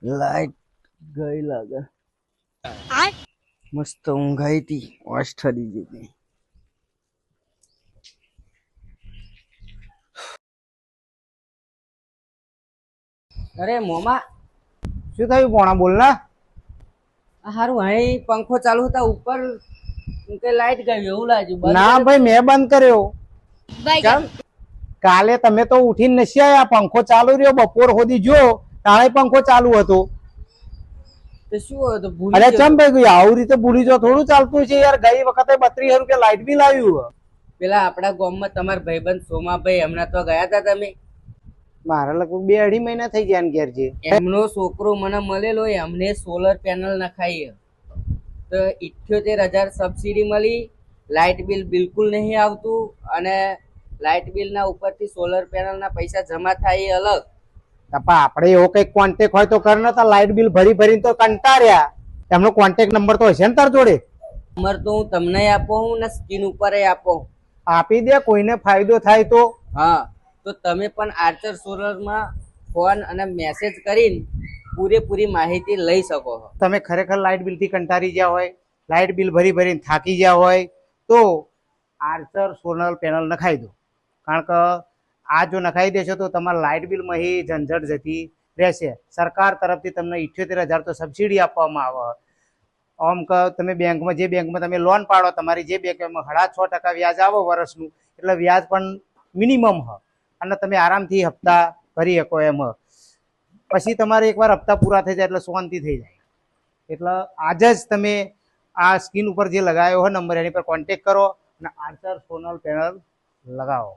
Light ગઈ લાગે. મસ્ત ઊંઘ આવી હતી, વાસ ઠરી ગઈ હતી. અરે મોમા, શું થયું પોણા બોલ ને. હારું અહીં પંખો ચાલુ હતા ઉપર કે લાઈટ ગઈ એવું લાગ્યું. ના ભાઈ મેં બંધ કર્યો. કેમ? કાલે તમે તો ઉઠીને નથી આયા, પંખો ચાલુ રહ્યો બપોર સુધી જો તાણે પંખો ચાલુ હતો. તો શું હતું ભૂલી અરે ગયો. ચમ ભાઈ આવું રીતે ભૂલી જો થોડું ચાલતું છે યાર. ગઈ વખતે 32,000 લાઈટ બિલ આવ્યું. પેલા આપણા ગામમાં તમારા ભાઈબંધ સોમાભાઈ હમણાં તો ગયા હતા તમે. મારા લગભગ 2-2.5 મહિના થઈ ગયા ઘેર છે. એમનો છોકરો મને મળેલો, એમને સોલર પેનલ નખાઈ તો 78,000 સબસિડી મળી. લાઇટ બિલ બિલકુલ નહીં આવતું અને લાઇટ બિલ ના ઉપરથી સોલર પેનલ ના પૈસા જમા થાય એ અલગ. આપણે એવો કઈક કોન્ટેક્ટ હોય તો કર ને. લાઈટ બિલ ભરીને તો કંટાળ્યા. એમનો કોન્ટેક્ટ નંબર તો હશે ને તાર જોડે? નંબર તો હું તમને આપું ને સ્ક્રીન ઉપર આપું. આપી દે, કોઈને ફાયદો થાય તો. હા, તો તમે પણ આર્ચર સોલરમાં ફોન અને મેસેજ કરીને પૂરેપૂરી માહિતી લઈ શકો છો. તમે ખરેખર લાઇટ બિલ થી કંટાળી ગયા હોય, લાઇટ બિલ ભરીને થાકી ગયા હોય તો આર્ચર સોલર પેનલ નખાઈ દો. કારણ કે આ જો નખાઈ દેશો તો તમારા લાઇટ બિલમાં ઝંઝટ જતી રહેશે. સરકાર તરફથી તમને 78,000 તો સબસિડી આપવામાં આવે. આમ કે તમે બેંકમાં જે બેંકમાં તમે લોન પાડો, તમારી જે બેંકમાં 6.5% વ્યાજ આવો વર્ષનું, એટલે વ્યાજ પણ મિનિમમ હ અને તમે આરામથી હપ્તા ભરી શકો એમ. પછી તમારે એકવાર હપ્તા પૂરા થઈ જાય એટલે શાંતિ થઈ જાય. એટલે આજે જ તમે આ સ્ક્રીન ઉપર જે લગાવ્યો હોય નંબર, એની પર કોન્ટેક્ટ કરો અને આર્ચર સોલર પેનલ લગાવો.